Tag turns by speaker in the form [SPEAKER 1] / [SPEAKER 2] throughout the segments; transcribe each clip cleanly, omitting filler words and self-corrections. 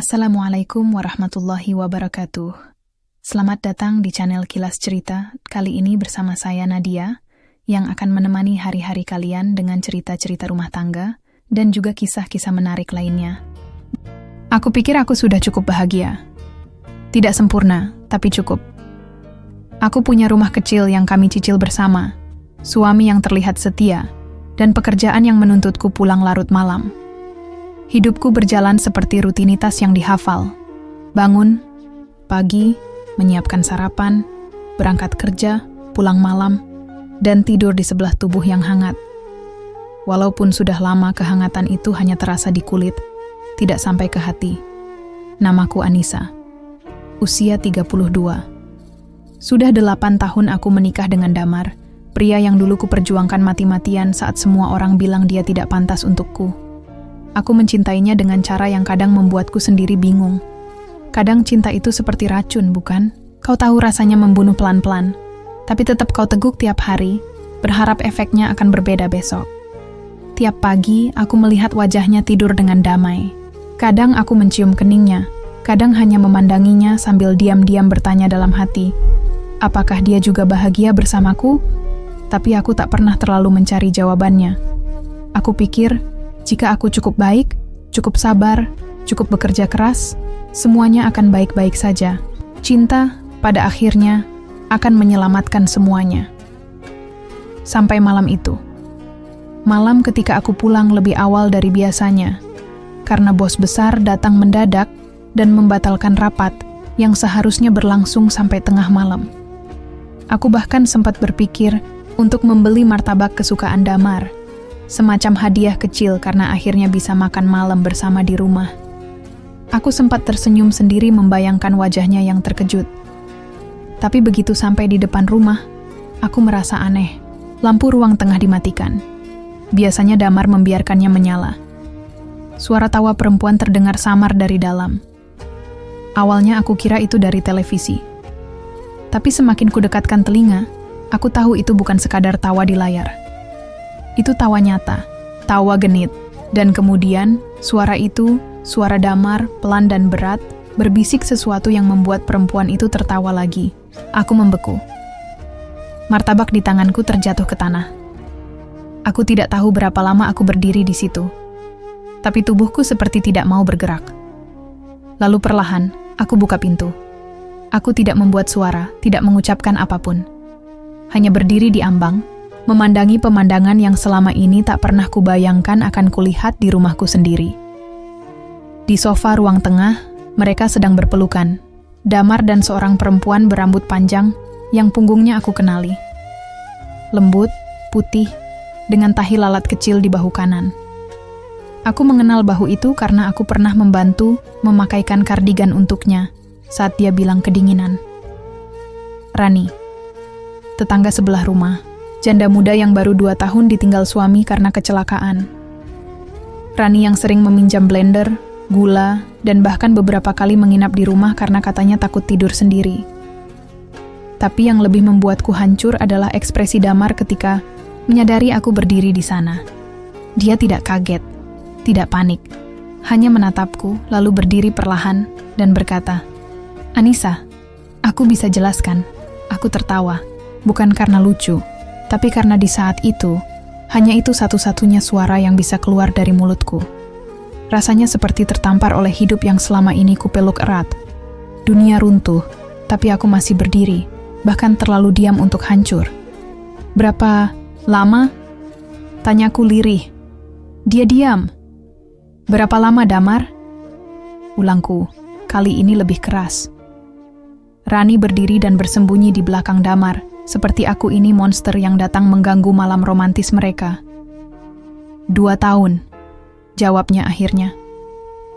[SPEAKER 1] Assalamualaikum warahmatullahi wabarakatuh. Selamat datang di channel Kilas Cerita, kali ini bersama saya Nadia, yang akan menemani hari-hari kalian dengan cerita-cerita rumah tangga, dan juga kisah-kisah menarik lainnya. Aku pikir aku sudah cukup bahagia. Tidak sempurna, tapi cukup. Aku punya rumah kecil yang kami cicil bersama, suami yang terlihat setia, dan pekerjaan yang menuntutku pulang larut malam. Hidupku berjalan seperti rutinitas yang dihafal. Bangun, pagi, menyiapkan sarapan, berangkat kerja, pulang malam, dan tidur di sebelah tubuh yang hangat. Walaupun sudah lama kehangatan itu hanya terasa di kulit, tidak sampai ke hati. Namaku Anissa. Usia 32. Sudah 8 tahun aku menikah dengan Damar, pria yang dulu kuperjuangkan mati-matian saat semua orang bilang dia tidak pantas untukku. Aku mencintainya dengan cara yang kadang membuatku sendiri bingung. Kadang cinta itu seperti racun, bukan? Kau tahu rasanya membunuh pelan-pelan, tapi tetap kau teguk tiap hari, berharap efeknya akan berbeda besok. Tiap pagi, aku melihat wajahnya tidur dengan damai. Kadang aku mencium keningnya, kadang hanya memandanginya sambil diam-diam bertanya dalam hati, apakah dia juga bahagia bersamaku? Tapi aku tak pernah terlalu mencari jawabannya. Aku pikir, jika aku cukup baik, cukup sabar, cukup bekerja keras, semuanya akan baik-baik saja. Cinta, pada akhirnya, akan menyelamatkan semuanya. Sampai malam itu. Malam ketika aku pulang lebih awal dari biasanya, karena bos besar datang mendadak dan membatalkan rapat yang seharusnya berlangsung sampai tengah malam. Aku bahkan sempat berpikir untuk membeli martabak kesukaan Damar, semacam hadiah kecil karena akhirnya bisa makan malam bersama di rumah. Aku sempat tersenyum sendiri membayangkan wajahnya yang terkejut. Tapi begitu sampai di depan rumah, aku merasa aneh. Lampu ruang tengah dimatikan. Biasanya Damar membiarkannya menyala. Suara tawa perempuan terdengar samar dari dalam. Awalnya aku kira itu dari televisi. Tapi semakin kudekatkan telinga, aku tahu itu bukan sekadar tawa di layar. Itu tawa nyata, tawa genit, dan kemudian suara itu, suara Damar, pelan dan berat, berbisik sesuatu yang membuat perempuan itu tertawa lagi. Aku membeku. Martabak di tanganku terjatuh ke tanah. Aku tidak tahu berapa lama aku berdiri di situ, tapi tubuhku seperti tidak mau bergerak. Lalu perlahan, aku buka pintu. Aku tidak membuat suara, tidak mengucapkan apapun. Hanya berdiri di ambang, memandangi pemandangan yang selama ini tak pernah kubayangkan akan kulihat di rumahku sendiri. Di sofa ruang tengah, mereka sedang berpelukan. Damar dan seorang perempuan berambut panjang yang punggungnya aku kenali. Lembut, putih, dengan tahi lalat kecil di bahu kanan. Aku mengenal bahu itu karena aku pernah membantu memakaikan kardigan untuknya saat dia bilang kedinginan. Rani, tetangga sebelah rumah, janda muda yang baru 2 tahun ditinggal suami karena kecelakaan. Rani yang sering meminjam blender, gula, dan bahkan beberapa kali menginap di rumah karena katanya takut tidur sendiri. Tapi yang lebih membuatku hancur adalah ekspresi Damar ketika menyadari aku berdiri di sana. Dia tidak kaget, tidak panik, hanya menatapku lalu berdiri perlahan dan berkata, "Anissa, aku bisa jelaskan." Aku tertawa, bukan karena lucu, tapi karena di saat itu, hanya itu satu-satunya suara yang bisa keluar dari mulutku. Rasanya seperti tertampar oleh hidup yang selama ini kupeluk erat. Dunia runtuh, tapi aku masih berdiri, bahkan terlalu diam untuk hancur. "Berapa lama?" Tanyaku lirih. Dia diam. "Berapa lama, Damar?" Ulangku, kali ini lebih keras. Rani berdiri dan bersembunyi di belakang Damar, seperti aku ini monster yang datang mengganggu malam romantis mereka. 2 tahun, jawabnya akhirnya.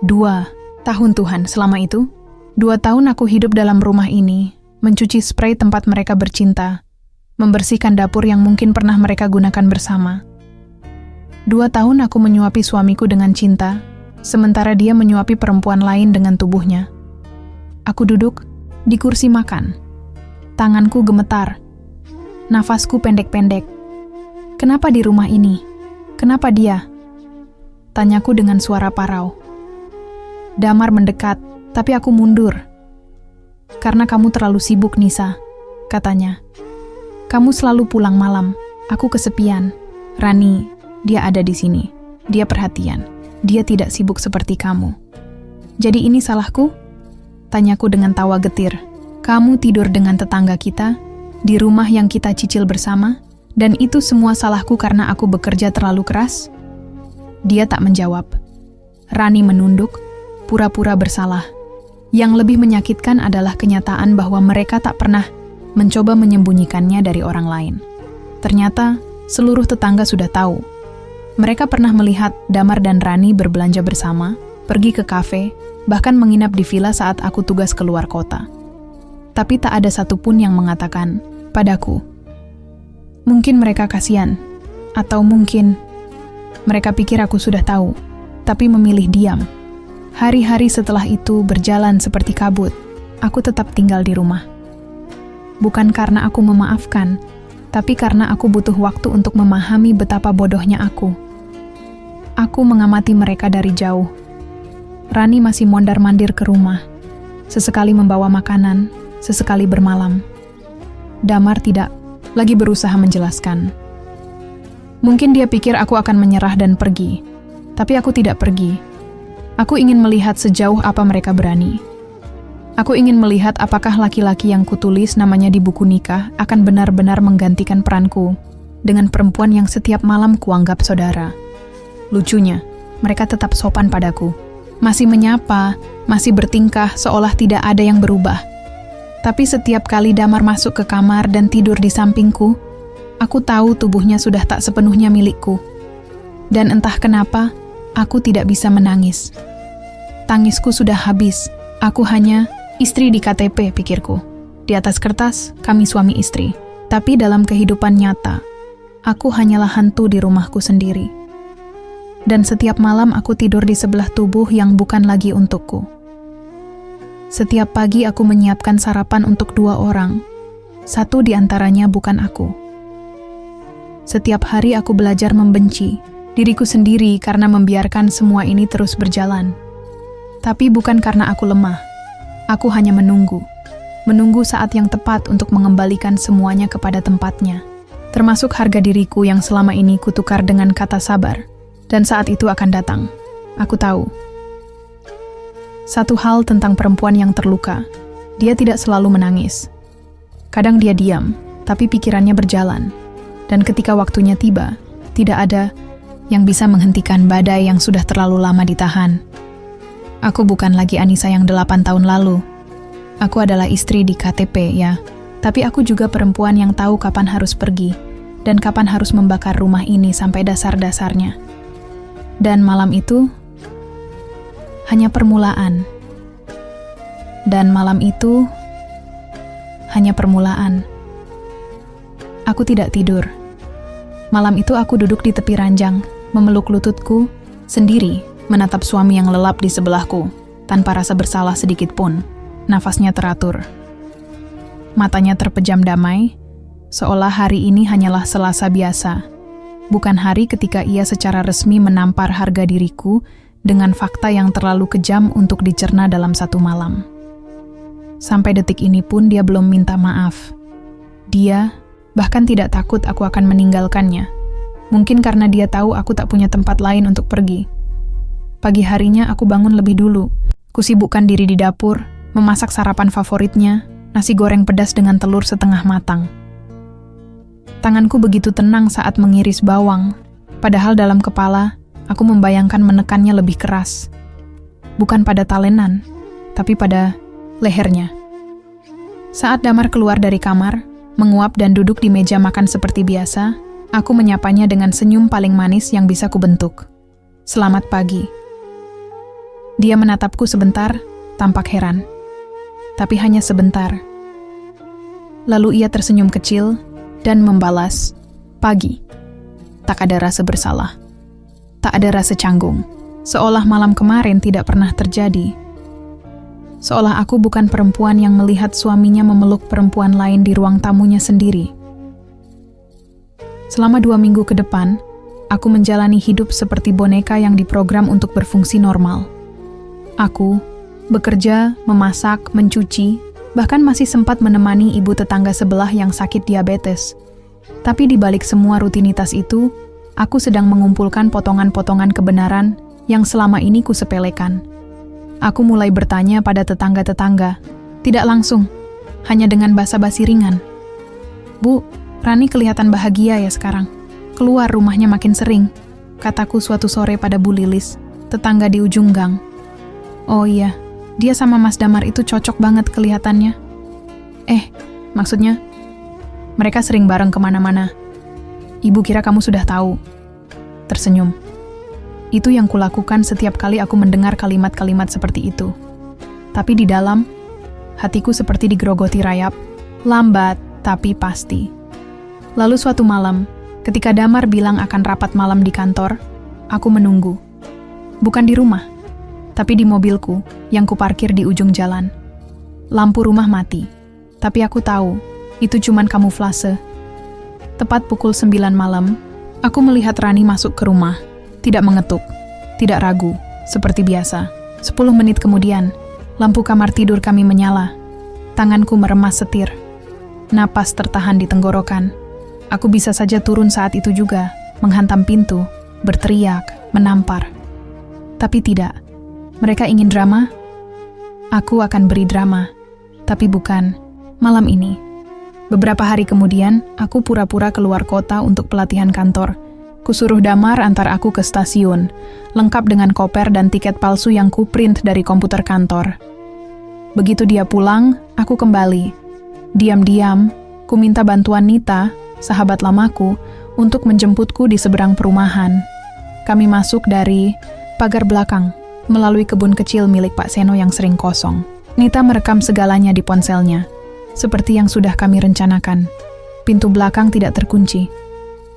[SPEAKER 1] 2 tahun Tuhan, selama itu? 2 tahun aku hidup dalam rumah ini, mencuci spray tempat mereka bercinta, membersihkan dapur yang mungkin pernah mereka gunakan bersama. 2 tahun aku menyuapi suamiku dengan cinta, sementara dia menyuapi perempuan lain dengan tubuhnya. Aku duduk di kursi makan. Tanganku gemetar. Nafasku pendek-pendek. Kenapa di rumah ini? Kenapa dia? Tanyaku dengan suara parau. Damar mendekat, tapi aku mundur. "Karena kamu terlalu sibuk, Nisa," katanya. "Kamu selalu pulang malam, aku kesepian. Rani, dia ada di sini. Dia perhatian. Dia tidak sibuk seperti kamu." "Jadi ini salahku?" tanyaku dengan tawa getir. "Kamu tidur dengan tetangga kita, di rumah yang kita cicil bersama, dan itu semua salahku karena aku bekerja terlalu keras?" Dia tak menjawab. Rani menunduk, pura-pura bersalah. Yang lebih menyakitkan adalah kenyataan bahwa mereka tak pernah mencoba menyembunyikannya dari orang lain. Ternyata, seluruh tetangga sudah tahu. Mereka pernah melihat Damar dan Rani berbelanja bersama, pergi ke kafe, bahkan menginap di villa saat aku tugas keluar kota. Tapi tak ada satupun yang mengatakan padaku. Mungkin mereka kasihan, atau mungkin mereka pikir aku sudah tahu, tapi memilih diam. Hari-hari setelah itu berjalan seperti kabut. Aku tetap tinggal di rumah. Bukan karena aku memaafkan, tapi karena aku butuh waktu untuk memahami betapa bodohnya aku. Aku mengamati mereka dari jauh. Rani masih mondar-mandir ke rumah, sesekali membawa makanan, sesekali bermalam. Damar tidak lagi berusaha menjelaskan. Mungkin dia pikir aku akan menyerah dan pergi, tapi aku tidak pergi. Aku ingin melihat sejauh apa mereka berani. Aku ingin melihat apakah laki-laki yang kutulis namanya di buku nikah akan benar-benar menggantikan peranku dengan perempuan yang setiap malam kuanggap saudara. Lucunya, mereka tetap sopan padaku. Masih menyapa, masih bertingkah seolah tidak ada yang berubah. Tapi setiap kali Damar masuk ke kamar dan tidur di sampingku, aku tahu tubuhnya sudah tak sepenuhnya milikku. Dan entah kenapa, aku tidak bisa menangis. Tangisku sudah habis. Aku hanya istri di KTP, pikirku. Di atas kertas, kami suami istri. Tapi dalam kehidupan nyata, aku hanyalah hantu di rumahku sendiri. Dan setiap malam aku tidur di sebelah tubuh yang bukan lagi untukku. Setiap pagi aku menyiapkan sarapan untuk 2 orang. Satu di antaranya bukan aku. Setiap hari aku belajar membenci diriku sendiri karena membiarkan semua ini terus berjalan. Tapi bukan karena aku lemah. Aku hanya menunggu saat yang tepat untuk mengembalikan semuanya kepada tempatnya. Termasuk harga diriku yang selama ini kutukar dengan kata sabar. Dan saat itu akan datang. Aku tahu. Satu hal tentang perempuan yang terluka. Dia tidak selalu menangis. Kadang dia diam, tapi pikirannya berjalan. Dan ketika waktunya tiba, tidak ada yang bisa menghentikan badai yang sudah terlalu lama ditahan. Aku bukan lagi Anissa yang 8 tahun lalu. Aku adalah istri di KTP, ya. Tapi aku juga perempuan yang tahu kapan harus pergi dan kapan harus membakar rumah ini sampai dasar-dasarnya. Dan malam itu hanya permulaan. Dan malam itu hanya permulaan. Aku tidak tidur. Malam itu aku duduk di tepi ranjang, memeluk lututku sendiri, menatap suami yang lelap di sebelahku, tanpa rasa bersalah sedikit pun. Nafasnya teratur. Matanya terpejam damai, seolah hari ini hanyalah Selasa biasa. Bukan hari ketika ia secara resmi menampar harga diriku dengan fakta yang terlalu kejam untuk dicerna dalam satu malam. Sampai detik ini pun dia belum minta maaf. Dia bahkan tidak takut aku akan meninggalkannya. Mungkin karena dia tahu aku tak punya tempat lain untuk pergi. Pagi harinya aku bangun lebih dulu. Kusibukkan diri di dapur, memasak sarapan favoritnya, nasi goreng pedas dengan telur setengah matang. Tanganku begitu tenang saat mengiris bawang, padahal dalam kepala aku membayangkan menekannya lebih keras. Bukan pada talenan, tapi pada lehernya. Saat Damar keluar dari kamar, menguap dan duduk di meja makan seperti biasa, aku menyapanya dengan senyum paling manis yang bisa kubentuk. Selamat pagi. Dia menatapku sebentar, tampak heran. Tapi hanya sebentar. Lalu ia tersenyum kecil dan membalas, "Pagi." Tak ada rasa bersalah. Tak ada rasa canggung. Seolah malam kemarin tidak pernah terjadi. Seolah aku bukan perempuan yang melihat suaminya memeluk perempuan lain di ruang tamunya sendiri. Selama 2 minggu ke depan, aku menjalani hidup seperti boneka yang diprogram untuk berfungsi normal. Aku bekerja, memasak, mencuci, bahkan masih sempat menemani ibu tetangga sebelah yang sakit diabetes. Tapi di balik semua rutinitas itu, aku sedang mengumpulkan potongan-potongan kebenaran yang selama ini kusepelekan. Aku mulai bertanya pada tetangga-tetangga, tidak langsung, hanya dengan basa-basi ringan. "Bu, Rani kelihatan bahagia ya sekarang. Keluar rumahnya makin sering," kataku suatu sore pada Bu Lilis, tetangga di ujung gang. "Oh iya, dia sama Mas Damar itu cocok banget kelihatannya." Maksudnya? Mereka sering bareng kemana-mana. Ibu kira kamu sudah tahu. Tersenyum. Itu yang kulakukan setiap kali aku mendengar kalimat-kalimat seperti itu. Tapi di dalam, hatiku seperti digerogoti rayap, lambat tapi pasti. Lalu suatu malam, ketika Damar bilang akan rapat malam di kantor, aku menunggu. Bukan di rumah, tapi di mobilku yang kuparkir di ujung jalan. Lampu rumah mati, tapi aku tahu itu cuman kamuflase. Tepat pukul 9 malam, aku melihat Rani masuk ke rumah. Tidak mengetuk, tidak ragu, seperti biasa. 10 menit kemudian, lampu kamar tidur kami menyala. Tanganku meremas setir. Napas tertahan di tenggorokan. Aku bisa saja turun saat itu juga, menghantam pintu, berteriak, menampar. Tapi tidak. Mereka ingin drama? Aku akan beri drama. Tapi bukan malam ini. Beberapa hari kemudian, aku pura-pura keluar kota untuk pelatihan kantor. Kusuruh Damar antar aku ke stasiun, lengkap dengan koper dan tiket palsu yang kuprint dari komputer kantor. Begitu dia pulang, aku kembali. Diam-diam, ku minta bantuan Nita, sahabat lamaku, untuk menjemputku di seberang perumahan. Kami masuk dari pagar belakang, melalui kebun kecil milik Pak Seno yang sering kosong. Nita merekam segalanya di ponselnya, seperti yang sudah kami rencanakan. Pintu belakang tidak terkunci.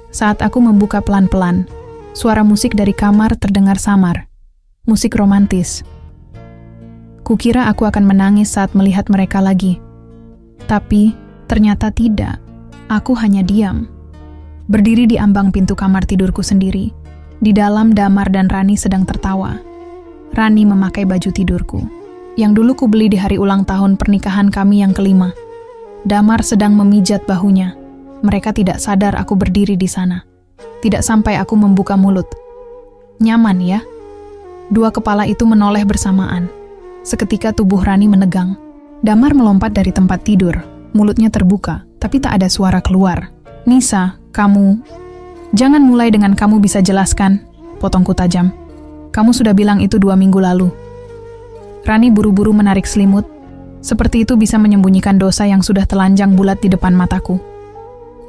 [SPEAKER 1] Saat aku membuka pelan-pelan, suara musik dari kamar terdengar samar. Musik romantis. Kukira aku akan menangis saat melihat mereka lagi. Tapi, ternyata tidak. Aku hanya diam. Berdiri di ambang pintu kamar tidurku sendiri. Di dalam Damar dan Rani sedang tertawa. Rani memakai baju tidurku, yang dulu kubeli di hari ulang tahun pernikahan kami yang kelima. Damar sedang memijat bahunya. Mereka tidak sadar aku berdiri di sana. Tidak sampai aku membuka mulut. Nyaman ya? Dua kepala itu menoleh bersamaan. Seketika tubuh Rani menegang. Damar melompat dari tempat tidur. Mulutnya terbuka, tapi tak ada suara keluar. "Nisa, kamu..." "Jangan mulai dengan kamu bisa jelaskan," potongku tajam. "Kamu sudah bilang itu 2 minggu lalu." Rani buru-buru menarik selimut. Seperti itu bisa menyembunyikan dosa yang sudah telanjang bulat di depan mataku.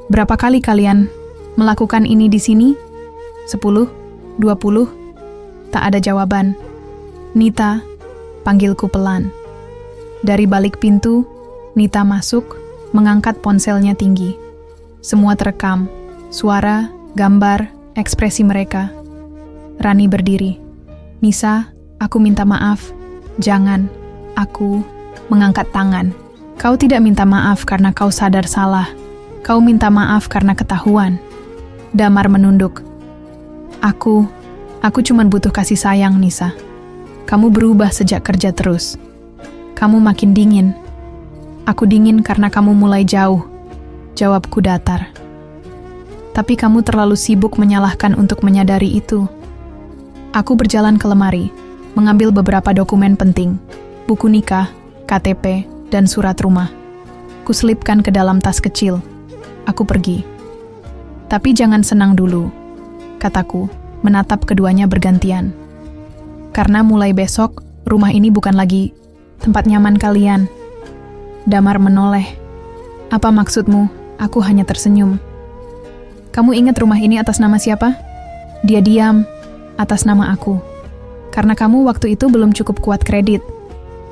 [SPEAKER 1] "Berapa kali kalian melakukan ini di sini? 10? 20? Tak ada jawaban. "Nita," panggilku pelan. Dari balik pintu, Nita masuk, mengangkat ponselnya tinggi. Semua terekam, suara, gambar, ekspresi mereka. Rani berdiri. "Nisa, aku minta maaf." "Jangan." Aku mengangkat tangan. "Kau tidak minta maaf karena kau sadar salah. Kau minta maaf karena ketahuan." Damar menunduk. Aku cuma butuh kasih sayang, Nisa. Kamu berubah sejak kerja terus. Kamu makin dingin. Aku dingin karena kamu mulai jauh. Jawabku datar. Tapi kamu terlalu sibuk menyalahkan untuk menyadari itu. Aku berjalan ke lemari, mengambil beberapa dokumen penting, buku nikah, KTP, dan surat rumah. Kuselipkan ke dalam tas kecil. Aku pergi. "Tapi jangan senang dulu," kataku, menatap keduanya bergantian. "Karena mulai besok, rumah ini bukan lagi tempat nyaman kalian." Damar menoleh. "Apa maksudmu?" Aku hanya tersenyum. "Kamu ingat rumah ini atas nama siapa?" Dia diam. "Atas nama aku. Karena kamu waktu itu belum cukup kuat kredit.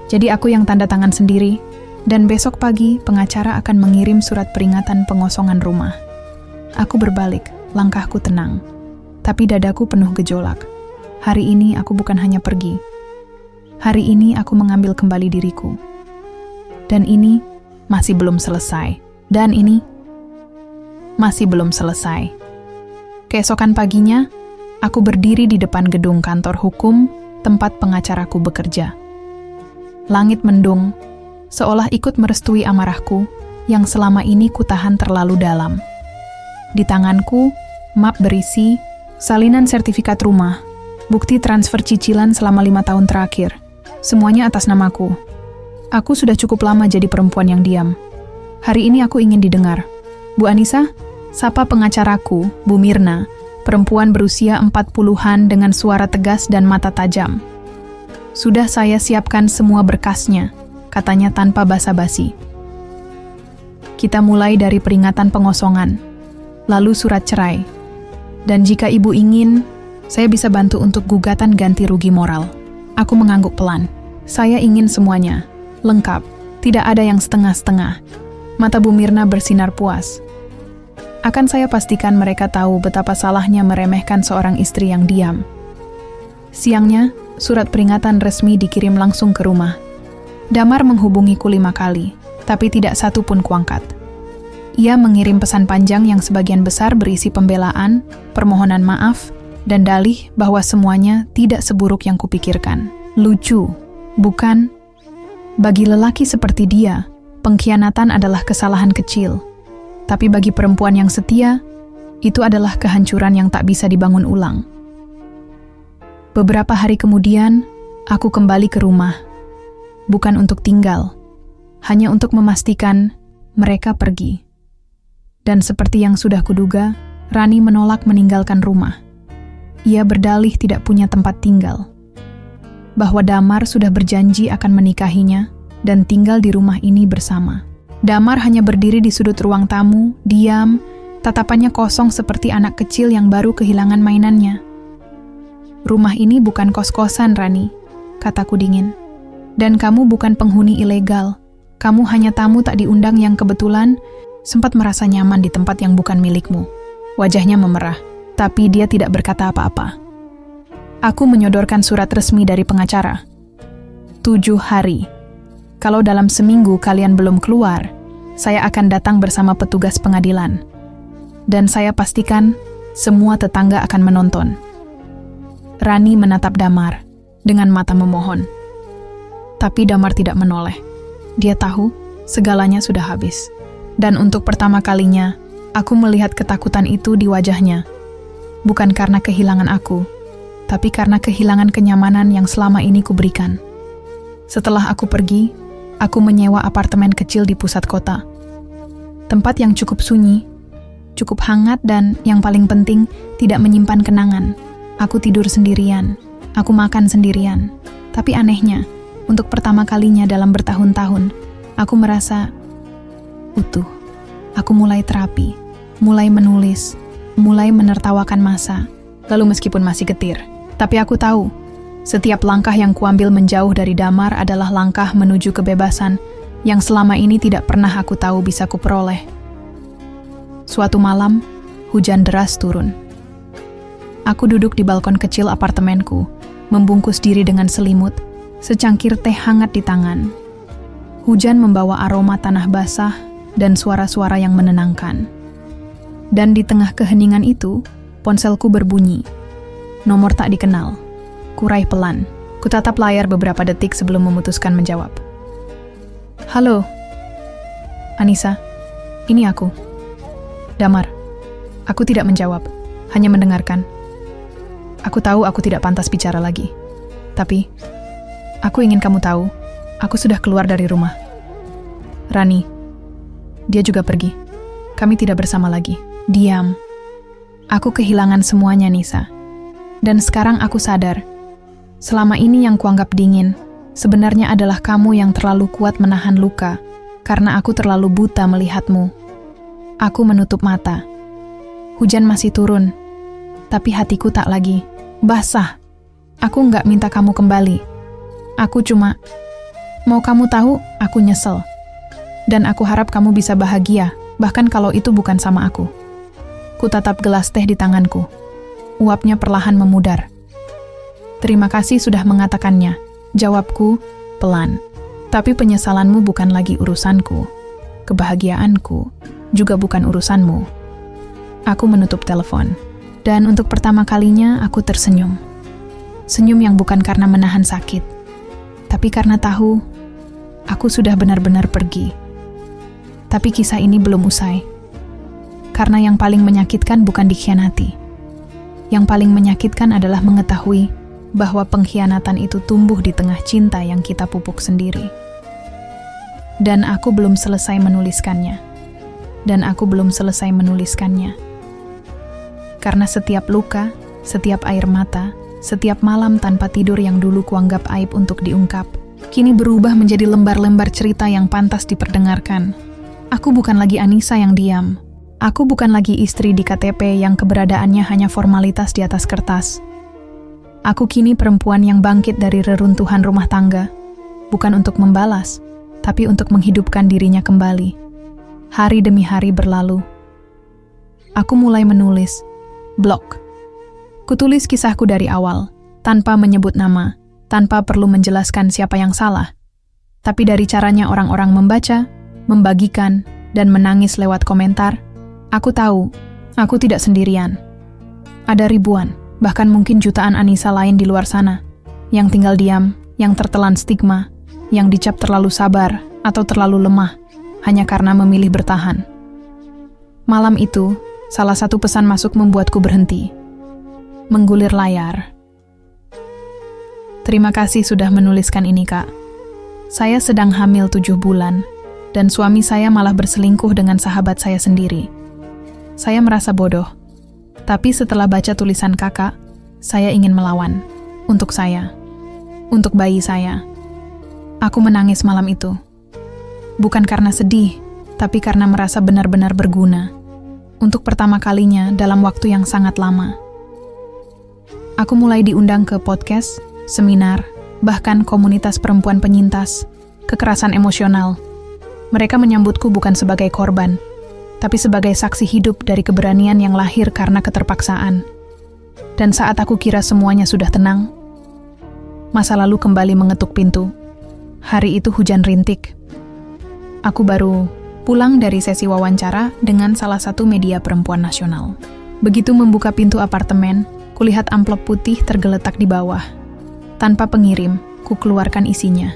[SPEAKER 1] Jadi aku yang tanda tangan sendiri. Dan besok pagi, pengacara akan mengirim surat peringatan pengosongan rumah." Aku berbalik, langkahku tenang. Tapi dadaku penuh gejolak. Hari ini aku bukan hanya pergi. Hari ini aku mengambil kembali diriku. Dan ini masih belum selesai. Dan ini masih belum selesai. Keesokan paginya, aku berdiri di depan gedung kantor hukum, tempat pengacaraku bekerja. Langit mendung, seolah ikut merestui amarahku yang selama ini kutahan terlalu dalam. Di tanganku, map berisi salinan sertifikat rumah, bukti transfer cicilan selama 5 tahun terakhir. Semuanya atas namaku. Aku sudah cukup lama jadi perempuan yang diam. Hari ini aku ingin didengar. Bu Anissa, sapa pengacaraku, Bu Mirna, perempuan berusia 40-an dengan suara tegas dan mata tajam. Sudah saya siapkan semua berkasnya, katanya tanpa basa-basi. Kita mulai dari peringatan pengosongan, lalu surat cerai. Dan jika ibu ingin, saya bisa bantu untuk gugatan ganti rugi moral. Aku mengangguk pelan. Saya ingin semuanya, lengkap, tidak ada yang setengah-setengah. Mata Bu Mirna bersinar puas. Akan saya pastikan mereka tahu betapa salahnya meremehkan seorang istri yang diam. Siangnya, surat peringatan resmi dikirim langsung ke rumah. Damar menghubungiku 5 kali, tapi tidak satu pun kuangkat. Ia mengirim pesan panjang yang sebagian besar berisi pembelaan, permohonan maaf, dan dalih bahwa semuanya tidak seburuk yang kupikirkan. Lucu, bukan? Bagi lelaki seperti dia, pengkhianatan adalah kesalahan kecil. Tapi bagi perempuan yang setia, itu adalah kehancuran yang tak bisa dibangun ulang. Beberapa hari kemudian, aku kembali ke rumah. Bukan untuk tinggal, hanya untuk memastikan mereka pergi. Dan seperti yang sudah kuduga, Rani menolak meninggalkan rumah. Ia berdalih tidak punya tempat tinggal. Bahwa Damar sudah berjanji akan menikahinya dan tinggal di rumah ini bersama. Damar hanya berdiri di sudut ruang tamu, diam, tatapannya kosong seperti anak kecil yang baru kehilangan mainannya. Rumah ini bukan kos-kosan, Rani, kataku dingin. Dan kamu bukan penghuni ilegal. Kamu hanya tamu tak diundang yang kebetulan sempat merasa nyaman di tempat yang bukan milikmu. Wajahnya memerah, tapi dia tidak berkata apa-apa. Aku menyodorkan surat resmi dari pengacara. 7 hari. Kalau dalam seminggu kalian belum keluar, saya akan datang bersama petugas pengadilan. Dan saya pastikan semua tetangga akan menonton. Rani menatap Damar dengan mata memohon. Tapi Damar tidak menoleh. Dia tahu segalanya sudah habis. Dan untuk pertama kalinya, aku melihat ketakutan itu di wajahnya. Bukan karena kehilangan aku, tapi karena kehilangan kenyamanan yang selama ini kuberikan. Setelah aku pergi, aku menyewa apartemen kecil di pusat kota. Tempat yang cukup sunyi, cukup hangat dan yang paling penting tidak menyimpan kenangan. Aku tidur sendirian, aku makan sendirian. Tapi anehnya, untuk pertama kalinya dalam bertahun-tahun, aku merasa utuh. Aku mulai terapi, mulai menulis, mulai menertawakan masa. Lalu meskipun masih getir, tapi aku tahu, setiap langkah yang kuambil menjauh dari Damar adalah langkah menuju kebebasan yang selama ini tidak pernah aku tahu bisa kuperoleh. Suatu malam, hujan deras turun. Aku duduk di balkon kecil apartemenku, membungkus diri dengan selimut, secangkir teh hangat di tangan. Hujan membawa aroma tanah basah dan suara-suara yang menenangkan. Dan di tengah keheningan itu, ponselku berbunyi. Nomor tak dikenal. Kurai pelan. Kutatap layar beberapa detik sebelum memutuskan menjawab. Halo. Anissa, ini aku. Damar. Aku tidak menjawab, hanya mendengarkan. Aku tahu aku tidak pantas bicara lagi. Tapi, aku ingin kamu tahu, aku sudah keluar dari rumah. Rani, dia juga pergi. Kami tidak bersama lagi. Diam. Aku kehilangan semuanya, Nisa. Dan sekarang aku sadar, selama ini yang kuanggap dingin, sebenarnya adalah kamu yang terlalu kuat menahan luka, karena aku terlalu buta melihatmu. Aku menutup mata. Hujan masih turun, tapi hatiku tak lagi. Basah. Aku nggak minta kamu kembali. Aku cuma, mau kamu tahu, aku nyesel. Dan aku harap kamu bisa bahagia, bahkan kalau itu bukan sama aku. Kutatap gelas teh di tanganku. Uapnya perlahan memudar. Terima kasih sudah mengatakannya. Jawabku, pelan. Tapi penyesalanmu bukan lagi urusanku. Kebahagiaanku juga bukan urusanmu. Aku menutup telepon. Dan untuk pertama kalinya aku tersenyum. Senyum yang bukan karena menahan sakit, tapi karena tahu aku sudah benar-benar pergi. Tapi kisah ini belum usai. Karena yang paling menyakitkan bukan dikhianati. Yang paling menyakitkan adalah mengetahui bahwa pengkhianatan itu tumbuh di tengah cinta yang kita pupuk sendiri. Dan aku belum selesai menuliskannya. Karena setiap luka, setiap air mata, setiap malam tanpa tidur yang dulu kuanggap aib untuk diungkap, kini berubah menjadi lembar-lembar cerita yang pantas diperdengarkan. Aku bukan lagi Anissa yang diam. Aku bukan lagi istri di KTP yang keberadaannya hanya formalitas di atas kertas. Aku kini perempuan yang bangkit dari reruntuhan rumah tangga, bukan untuk membalas, tapi untuk menghidupkan dirinya kembali. Hari demi hari berlalu. Aku mulai menulis. Blog. Kutulis kisahku dari awal, tanpa menyebut nama, tanpa perlu menjelaskan siapa yang salah. Tapi dari caranya orang-orang membaca, membagikan, dan menangis lewat komentar, aku tahu, aku tidak sendirian. Ada ribuan, bahkan mungkin jutaan Anissa lain di luar sana, yang tinggal diam, yang tertelan stigma, yang dicap terlalu sabar atau terlalu lemah, hanya karena memilih bertahan. Malam itu, salah satu pesan masuk membuatku berhenti. Menggulir layar. Terima kasih sudah menuliskan ini, Kak. Saya sedang hamil 7 bulan, dan suami saya malah berselingkuh dengan sahabat saya sendiri. Saya merasa bodoh. Tapi setelah baca tulisan kakak, saya ingin melawan. Untuk saya. Untuk bayi saya. Aku menangis malam itu. Bukan karena sedih, tapi karena merasa benar-benar berguna. Untuk pertama kalinya dalam waktu yang sangat lama. Aku mulai diundang ke podcast, seminar, bahkan komunitas perempuan penyintas, kekerasan emosional. Mereka menyambutku bukan sebagai korban, tapi sebagai saksi hidup dari keberanian yang lahir karena keterpaksaan. Dan saat aku kira semuanya sudah tenang, masa lalu kembali mengetuk pintu. Hari itu hujan rintik. Aku baru pulang dari sesi wawancara dengan salah satu media perempuan nasional. Begitu membuka pintu apartemen, kulihat amplop putih tergeletak di bawah. Tanpa pengirim, ku keluarkan isinya.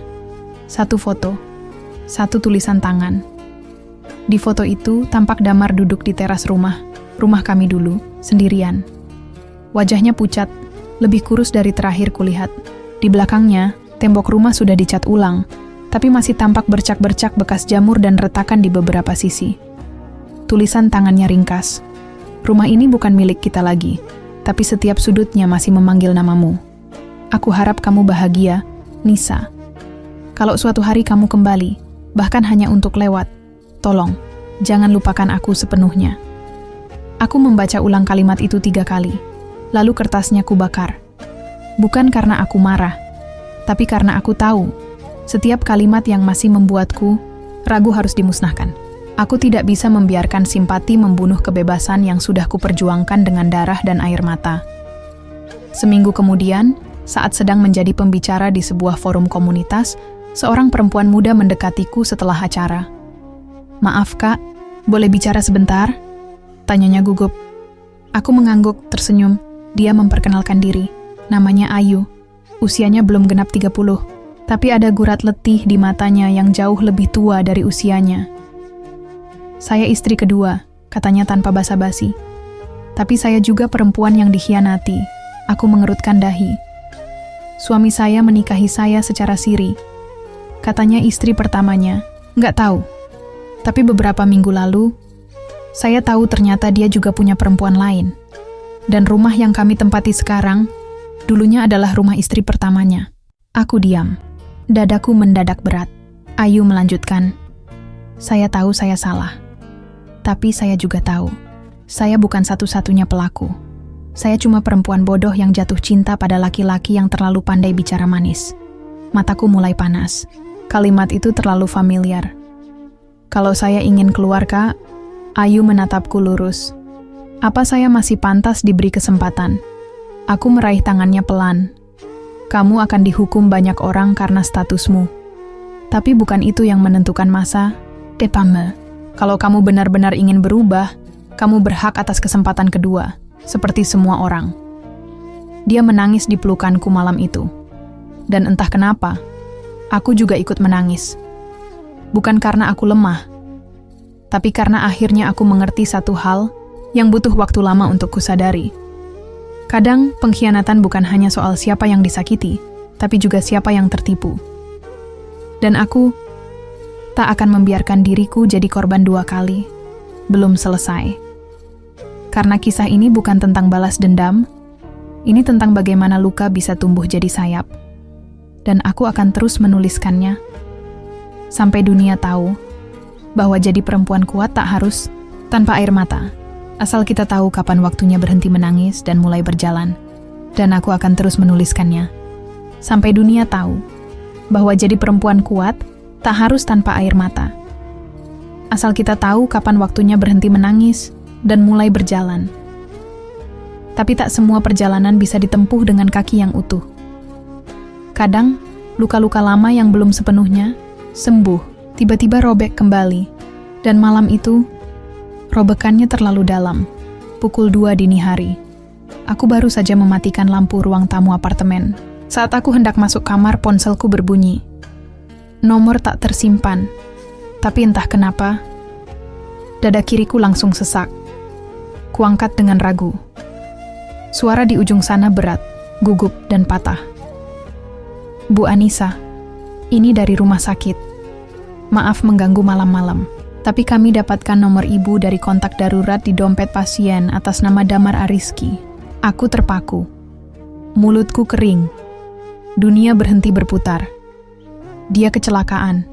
[SPEAKER 1] 1 foto, 1 tulisan tangan. Di foto itu tampak Damar duduk di teras rumah kami dulu, sendirian. Wajahnya pucat, lebih kurus dari terakhir kulihat. Di belakangnya, tembok rumah sudah dicat ulang, tapi masih tampak bercak-bercak bekas jamur dan retakan di beberapa sisi. Tulisan tangannya ringkas. Rumah ini bukan milik kita lagi, tapi setiap sudutnya masih memanggil namamu. Aku harap kamu bahagia, Nisa. Kalau suatu hari kamu kembali, bahkan hanya untuk lewat, tolong, jangan lupakan aku sepenuhnya. Aku membaca ulang kalimat itu 3 kali, lalu kertasnya kubakar. Bukan karena aku marah, tapi karena aku tahu, setiap kalimat yang masih membuatku ragu harus dimusnahkan. Aku tidak bisa membiarkan simpati membunuh kebebasan yang sudah kuperjuangkan dengan darah dan air mata. Seminggu kemudian, saat sedang menjadi pembicara di sebuah forum komunitas, seorang perempuan muda mendekatiku setelah acara. "Maaf, Kak, boleh bicara sebentar?" Tanyanya gugup. Aku mengangguk, tersenyum. Dia memperkenalkan diri. Namanya Ayu. Usianya belum genap 30, tapi ada gurat letih di matanya yang jauh lebih tua dari usianya. "Saya istri kedua," katanya tanpa basa-basi. "Tapi saya juga perempuan yang dikhianati." Aku mengerutkan dahi. "Suami saya menikahi saya secara siri," katanya istri pertamanya. "Nggak tahu. Tapi beberapa minggu lalu, saya tahu ternyata dia juga punya perempuan lain. Dan rumah yang kami tempati sekarang, dulunya adalah rumah istri pertamanya." Aku diam. Dadaku mendadak berat. Ayu melanjutkan, "Saya tahu saya salah. Tapi saya juga tahu, saya bukan satu-satunya pelaku. Saya cuma perempuan bodoh yang jatuh cinta pada laki-laki yang terlalu pandai bicara manis." Mataku mulai panas. Kalimat itu terlalu familiar. "Kalau saya ingin keluar, Kak," Ayu menatapku lurus. "Apa saya masih pantas diberi kesempatan?" Aku meraih tangannya pelan. "Kamu akan dihukum banyak orang karena statusmu. Tapi bukan itu yang menentukan masa. Depame. Kalau kamu benar-benar ingin berubah, kamu berhak atas kesempatan kedua, seperti semua orang." Dia menangis di pelukanku malam itu. Dan entah kenapa, aku juga ikut menangis. Bukan karena aku lemah, tapi karena akhirnya aku mengerti satu hal yang butuh waktu lama untuk kusadari. Kadang, pengkhianatan bukan hanya soal siapa yang disakiti, tapi juga siapa yang tertipu. Dan aku tak akan membiarkan diriku jadi korban 2 kali. Belum selesai. Karena kisah ini bukan tentang balas dendam, ini tentang bagaimana luka bisa tumbuh jadi sayap. Dan aku akan terus menuliskannya, sampai dunia tahu bahwa jadi perempuan kuat tak harus tanpa air mata. Asal kita tahu kapan waktunya berhenti menangis dan mulai berjalan. Dan aku akan terus menuliskannya, sampai dunia tahu bahwa jadi perempuan kuat tak harus tanpa air mata. Asal kita tahu kapan waktunya berhenti menangis dan mulai berjalan. Tapi tak semua perjalanan bisa ditempuh dengan kaki yang utuh. Kadang, luka-luka lama yang belum sepenuhnya sembuh, tiba-tiba robek kembali. Dan malam itu, robekannya terlalu dalam. Pukul 2 dini hari. Aku baru saja mematikan lampu ruang tamu apartemen. Saat aku hendak masuk kamar, ponselku berbunyi. Nomor tak tersimpan. Tapi entah kenapa, dada kiriku langsung sesak. Kuangkat dengan ragu. Suara di ujung sana berat, gugup, dan patah. Bu Anissa, ini dari rumah sakit. Maaf mengganggu malam-malam, tapi kami dapatkan nomor ibu dari kontak darurat di dompet pasien atas nama Damar Ariski. Aku terpaku. Mulutku kering. Dunia berhenti berputar. Dia kecelakaan,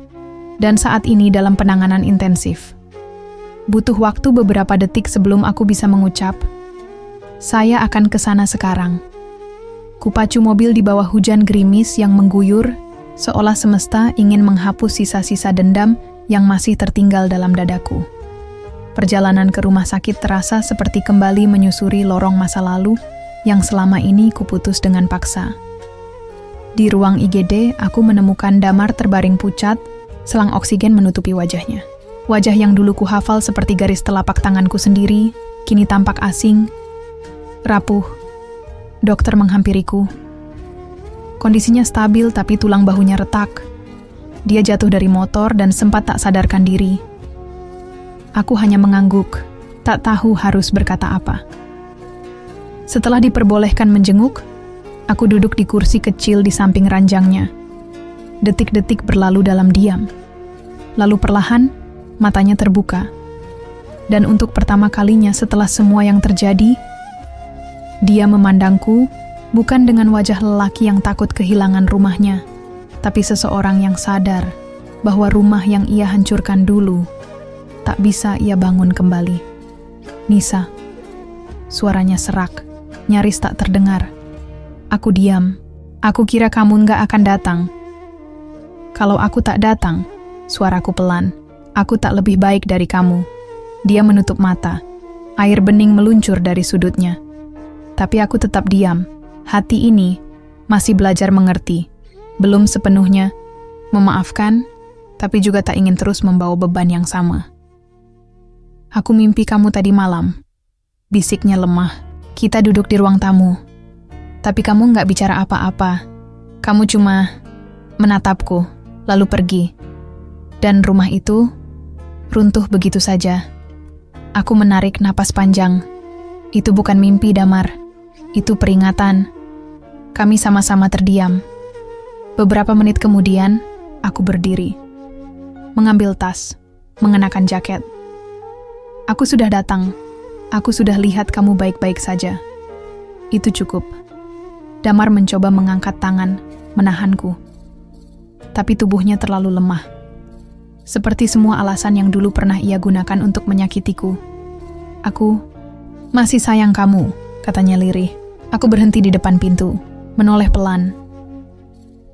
[SPEAKER 1] dan saat ini dalam penanganan intensif. Butuh waktu beberapa detik sebelum aku bisa mengucap, "Saya akan ke sana sekarang." Kupacu mobil di bawah hujan gerimis yang mengguyur, seolah semesta ingin menghapus sisa-sisa dendam yang masih tertinggal dalam dadaku. Perjalanan ke rumah sakit terasa seperti kembali menyusuri lorong masa lalu yang selama ini kuputus dengan paksa. Di ruang IGD, aku menemukan Damar terbaring pucat, selang oksigen menutupi wajahnya. Wajah yang dulu kuhafal seperti garis telapak tanganku sendiri, kini tampak asing, rapuh. Dokter menghampiriku. Kondisinya stabil tapi tulang bahunya retak. Dia jatuh dari motor dan sempat tak sadarkan diri. Aku hanya mengangguk, tak tahu harus berkata apa. Setelah diperbolehkan menjenguk, aku duduk di kursi kecil di samping ranjangnya. Detik-detik berlalu dalam diam. Lalu perlahan, matanya terbuka. Dan untuk pertama kalinya setelah semua yang terjadi, dia memandangku bukan dengan wajah lelaki yang takut kehilangan rumahnya, tapi seseorang yang sadar bahwa rumah yang ia hancurkan dulu tak bisa ia bangun kembali. "Nisa," suaranya serak, nyaris tak terdengar. Aku diam. Aku kira kamu nggak akan datang. Kalau aku tak datang, suaraku pelan, aku tak lebih baik dari kamu. Dia menutup mata. Air bening meluncur dari sudutnya. Tapi aku tetap diam. Hati ini masih belajar mengerti. Belum sepenuhnya memaafkan, tapi juga tak ingin terus membawa beban yang sama. "Aku mimpi kamu tadi malam," bisiknya lemah. "Kita duduk di ruang tamu. Tapi kamu nggak bicara apa-apa. Kamu cuma menatapku, lalu pergi. Dan rumah itu runtuh begitu saja." Aku menarik napas panjang. Itu bukan mimpi, Damar. Itu peringatan. Kami sama-sama terdiam. Beberapa menit kemudian, aku berdiri. Mengambil tas, mengenakan jaket. "Aku sudah datang. Aku sudah lihat kamu baik-baik saja. Itu cukup." Damar mencoba mengangkat tangan, menahanku. Tapi tubuhnya terlalu lemah. Seperti semua alasan yang dulu pernah ia gunakan untuk menyakitiku. "Aku masih sayang kamu," katanya lirih. Aku berhenti di depan pintu, menoleh pelan.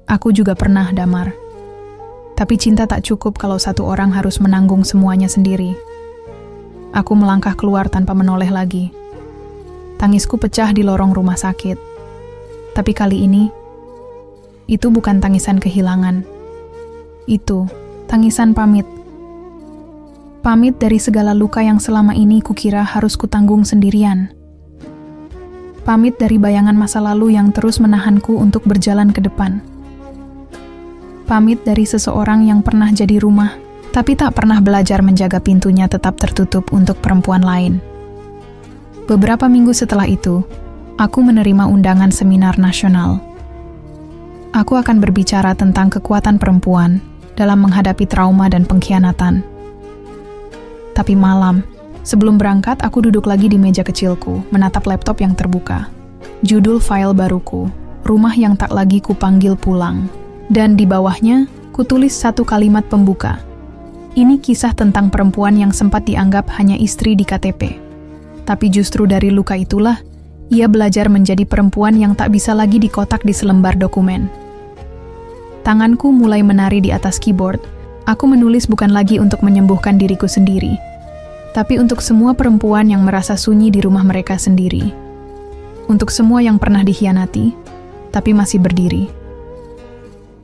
[SPEAKER 1] "Aku juga pernah, Damar. Tapi cinta tak cukup kalau satu orang harus menanggung semuanya sendiri." Aku melangkah keluar tanpa menoleh lagi. Tangisku pecah di lorong rumah sakit. Tapi kali ini, itu bukan tangisan kehilangan. Itu tangisan pamit. Pamit dari segala luka yang selama ini kukira harus kutanggung sendirian. Pamit dari bayangan masa lalu yang terus menahanku untuk berjalan ke depan. Pamit dari seseorang yang pernah jadi rumah, tapi tak pernah belajar menjaga pintunya tetap tertutup untuk perempuan lain. Beberapa minggu setelah itu, aku menerima undangan seminar nasional. Aku akan berbicara tentang kekuatan perempuan dalam menghadapi trauma dan pengkhianatan. Tapi malam, sebelum berangkat, aku duduk lagi di meja kecilku, menatap laptop yang terbuka. Judul file baruku, Rumah yang Tak Lagi Kupanggil Pulang. Dan di bawahnya, kutulis satu kalimat pembuka. Ini kisah tentang perempuan yang sempat dianggap hanya istri di KTP. Tapi justru dari luka itulah, ia belajar menjadi perempuan yang tak bisa lagi dikotak di selembar dokumen. Tanganku mulai menari di atas keyboard. Aku menulis bukan lagi untuk menyembuhkan diriku sendiri, tapi untuk semua perempuan yang merasa sunyi di rumah mereka sendiri. Untuk semua yang pernah dikhianati, tapi masih berdiri.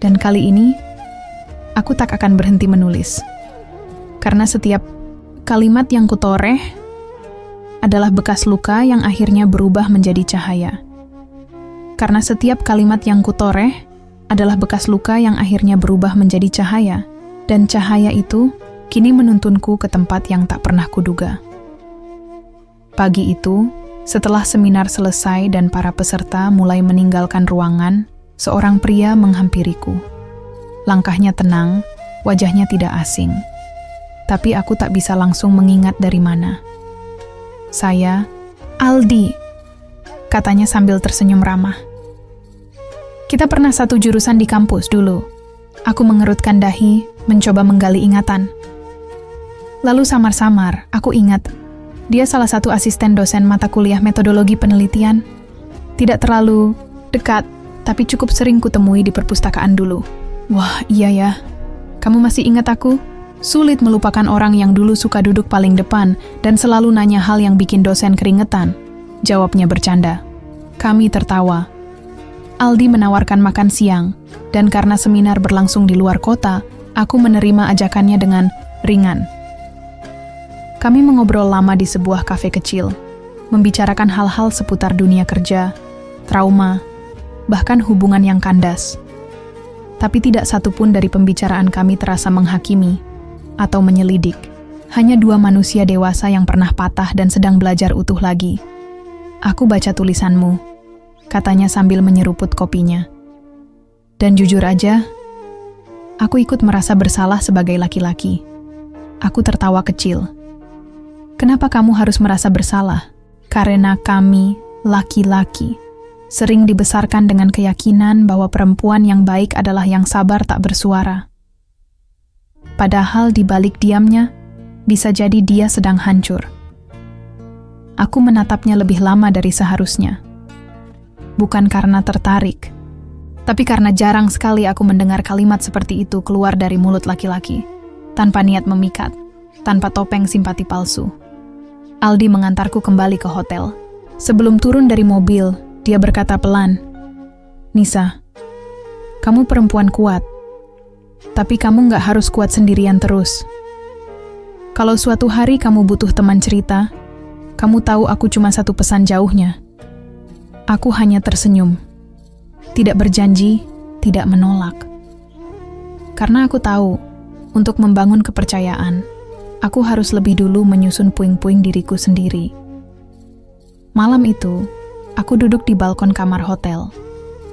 [SPEAKER 1] Dan kali ini, aku tak akan berhenti menulis. Karena setiap kalimat yang kutoreh adalah bekas luka yang akhirnya berubah menjadi cahaya. Karena setiap kalimat yang kutoreh adalah bekas luka yang akhirnya berubah menjadi cahaya. Dan cahaya itu kini menuntunku ke tempat yang tak pernah kuduga. Pagi itu, setelah seminar selesai dan para peserta mulai meninggalkan ruangan, seorang pria menghampiriku. Langkahnya tenang, wajahnya tidak asing. Tapi aku tak bisa langsung mengingat dari mana. Saya, Aldi, katanya sambil tersenyum ramah. Kita pernah satu jurusan di kampus dulu. Aku mengerutkan dahi, mencoba menggali ingatan. Lalu samar-samar, aku ingat, dia salah satu asisten dosen mata kuliah metodologi penelitian. Tidak terlalu dekat, tapi cukup sering kutemui di perpustakaan dulu. Wah, iya ya. Kamu masih ingat aku? Sulit melupakan orang yang dulu suka duduk paling depan dan selalu nanya hal yang bikin dosen keringetan. Jawabnya bercanda. Kami tertawa. Aldi menawarkan makan siang, dan karena seminar berlangsung di luar kota, aku menerima ajakannya dengan ringan. Kami mengobrol lama di sebuah kafe kecil, membicarakan hal-hal seputar dunia kerja, trauma, bahkan hubungan yang kandas. Tapi tidak satupun dari pembicaraan kami terasa menghakimi atau menyelidik. Hanya dua manusia dewasa yang pernah patah dan sedang belajar utuh lagi. Aku baca tulisanmu, katanya sambil menyeruput kopinya. Dan jujur aja, aku ikut merasa bersalah sebagai laki-laki. Aku tertawa kecil. Kenapa kamu harus merasa bersalah? Karena kami, laki-laki, sering dibesarkan dengan keyakinan bahwa perempuan yang baik adalah yang sabar tak bersuara. Padahal di balik diamnya, bisa jadi dia sedang hancur. Aku menatapnya lebih lama dari seharusnya. Bukan karena tertarik, tapi karena jarang sekali aku mendengar kalimat seperti itu keluar dari mulut laki-laki, tanpa niat memikat, tanpa topeng simpati palsu. Aldi mengantarku kembali ke hotel. Sebelum turun dari mobil, dia berkata pelan, "Nisa, kamu perempuan kuat, tapi kamu gak harus kuat sendirian terus. Kalau suatu hari kamu butuh teman cerita, kamu tahu aku cuma satu pesan jauhnya." Aku hanya tersenyum, tidak berjanji, tidak menolak. Karena aku tahu, untuk membangun kepercayaan, aku harus lebih dulu menyusun puing-puing diriku sendiri. Malam itu, aku duduk di balkon kamar hotel,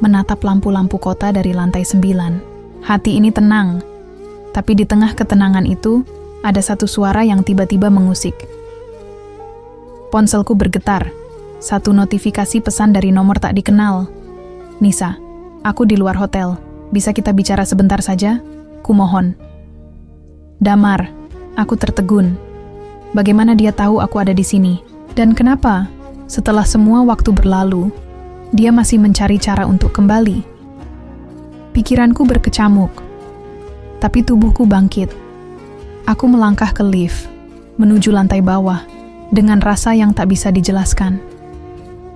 [SPEAKER 1] menatap lampu-lampu kota dari lantai 9. Hati ini tenang, tapi di tengah ketenangan itu, ada satu suara yang tiba-tiba mengusik. Ponselku bergetar, satu notifikasi pesan dari nomor tak dikenal. "Nisa, aku di luar hotel, bisa kita bicara sebentar saja? Kumohon." Damar, aku tertegun. Bagaimana dia tahu aku ada di sini? Dan kenapa, setelah semua waktu berlalu, dia masih mencari cara untuk kembali? Pikiranku berkecamuk, tapi tubuhku bangkit. Aku melangkah ke lift, menuju lantai bawah, dengan rasa yang tak bisa dijelaskan.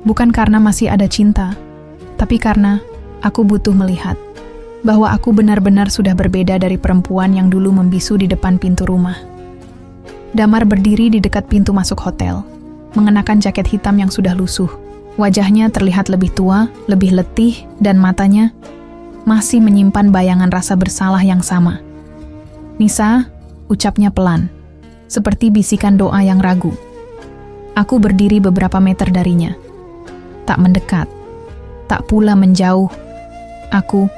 [SPEAKER 1] Bukan karena masih ada cinta, tapi karena aku butuh melihat bahwa aku benar-benar sudah berbeda dari perempuan yang dulu membisu di depan pintu rumah. Damar berdiri di dekat pintu masuk hotel, mengenakan jaket hitam yang sudah lusuh, Wajahnya terlihat lebih tua, lebih letih, dan matanya masih menyimpan bayangan rasa bersalah yang sama. "Nisa," ucapnya pelan, seperti bisikan doa yang ragu. Aku berdiri beberapa meter darinya. Tak mendekat, tak pula menjauh. Aku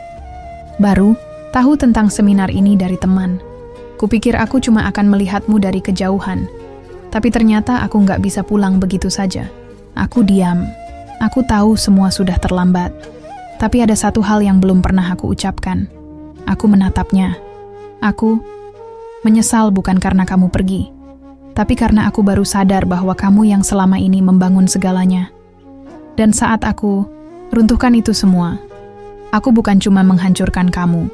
[SPEAKER 1] baru tahu tentang seminar ini dari teman. Kupikir aku cuma akan melihatmu dari kejauhan. Tapi ternyata aku nggak bisa pulang begitu saja. Aku diam. Aku tahu semua sudah terlambat. Tapi ada satu hal yang belum pernah aku ucapkan. Aku menatapnya. Aku menyesal bukan karena kamu pergi, tapi karena aku baru sadar bahwa kamu yang selama ini membangun segalanya. Dan saat aku runtuhkan itu semua, aku bukan cuma menghancurkan kamu,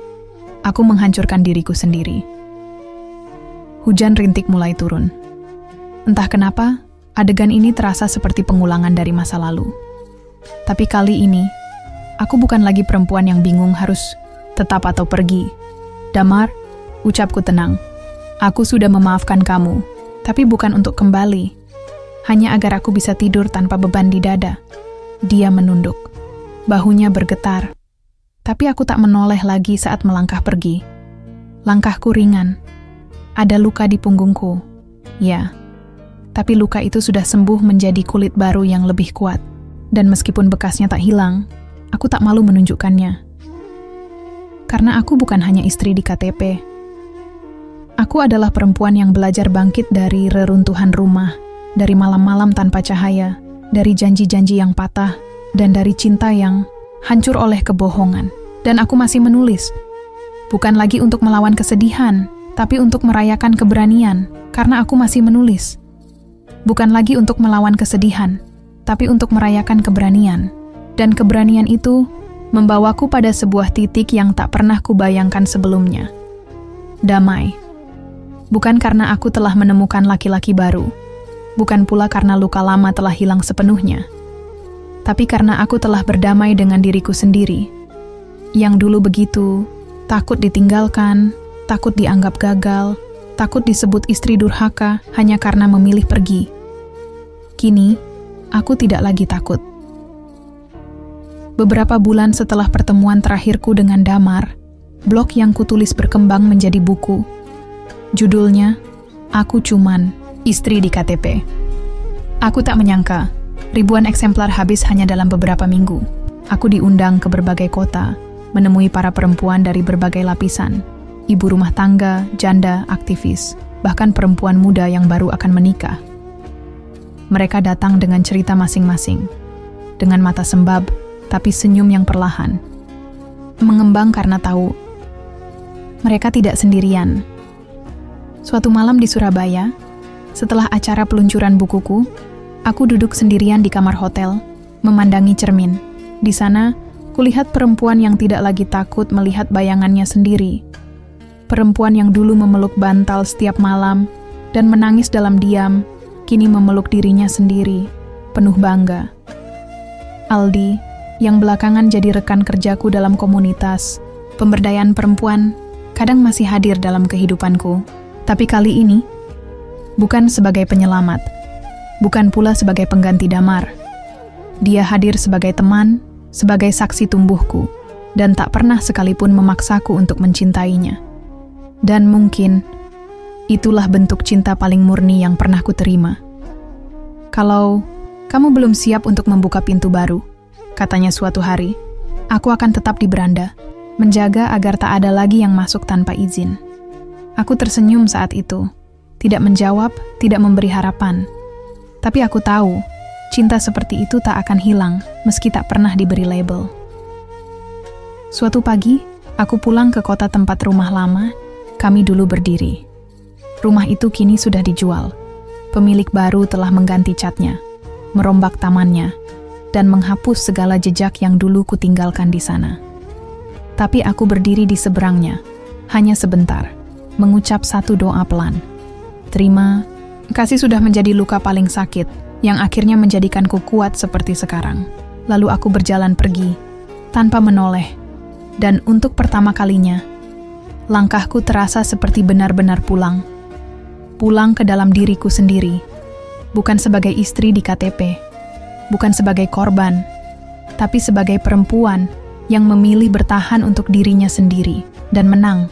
[SPEAKER 1] aku menghancurkan diriku sendiri. Hujan rintik mulai turun. Entah kenapa, adegan ini terasa seperti pengulangan dari masa lalu. Tapi kali ini, aku bukan lagi perempuan yang bingung harus tetap atau pergi. "Damar," ucapku tenang, "aku sudah memaafkan kamu, tapi bukan untuk kembali. Hanya agar aku bisa tidur tanpa beban di dada." Dia menunduk. Bahunya bergetar. Tapi aku tak menoleh lagi saat melangkah pergi. Langkahku ringan. Ada luka di punggungku. Ya, tapi luka itu sudah sembuh menjadi kulit baru yang lebih kuat. Dan meskipun bekasnya tak hilang, aku tak malu menunjukkannya. Karena aku bukan hanya istri di KTP. Aku adalah perempuan yang belajar bangkit dari reruntuhan rumah, dari malam-malam tanpa cahaya, dari janji-janji yang patah, dan dari cinta yang hancur oleh kebohongan. Dan aku masih menulis. Bukan lagi untuk melawan kesedihan, tapi untuk merayakan keberanian, karena aku masih menulis. Bukan lagi untuk melawan kesedihan, tapi untuk merayakan keberanian. Dan keberanian itu membawaku pada sebuah titik yang tak pernah kubayangkan sebelumnya. Damai. Bukan karena aku telah menemukan laki-laki baru. Bukan pula karena luka lama telah hilang sepenuhnya. Tapi karena aku telah berdamai dengan diriku sendiri. Yang dulu begitu, takut ditinggalkan, takut dianggap gagal, takut disebut istri durhaka hanya karena memilih pergi. Kini, aku tidak lagi takut. Beberapa bulan setelah pertemuan terakhirku dengan Damar, blog yang kutulis berkembang menjadi buku. Judulnya, "Aku Cuman Istri di KTP". Aku tak menyangka, ribuan eksemplar habis hanya dalam beberapa minggu. Aku diundang ke berbagai kota, menemui para perempuan dari berbagai lapisan, ibu rumah tangga, janda, aktivis, bahkan perempuan muda yang baru akan menikah. Mereka datang dengan cerita masing-masing, dengan mata sembab, tapi senyum yang perlahan. Mengembang karena tahu mereka tidak sendirian. Suatu malam di Surabaya, setelah acara peluncuran bukuku, aku duduk sendirian di kamar hotel, memandangi cermin. Di sana, kulihat perempuan yang tidak lagi takut melihat bayangannya sendiri. Perempuan yang dulu memeluk bantal setiap malam dan menangis dalam diam, kini memeluk dirinya sendiri, penuh bangga. Aldi, yang belakangan jadi rekan kerjaku dalam komunitas pemberdayaan perempuan, kadang masih hadir dalam kehidupanku. Tapi kali ini, bukan sebagai penyelamat, bukan pula sebagai pengganti Damar. Dia hadir sebagai teman, sebagai saksi tumbuhku, dan tak pernah sekalipun memaksaku untuk mencintainya. Dan mungkin, itulah bentuk cinta paling murni yang pernah kuterima. "Kalau kamu belum siap untuk membuka pintu baru," katanya suatu hari, "aku akan tetap di beranda, menjaga agar tak ada lagi yang masuk tanpa izin." Aku tersenyum saat itu, tidak menjawab, tidak memberi harapan. Tapi aku tahu, cinta seperti itu tak akan hilang meski tak pernah diberi label. Suatu pagi, aku pulang ke kota tempat rumah lama kami dulu berdiri. Rumah itu kini sudah dijual. Pemilik baru telah mengganti catnya, merombak tamannya, dan menghapus segala jejak yang dulu kutinggalkan di sana. Tapi aku berdiri di seberangnya, hanya sebentar, mengucap satu doa pelan. Terima kasih sudah menjadi luka paling sakit, yang akhirnya menjadikanku kuat seperti sekarang. Lalu aku berjalan pergi, tanpa menoleh, dan untuk pertama kalinya, langkahku terasa seperti benar-benar pulang. Pulang ke dalam diriku sendiri, bukan sebagai istri di KTP, bukan sebagai korban, tapi sebagai perempuan yang memilih bertahan untuk dirinya sendiri dan menang.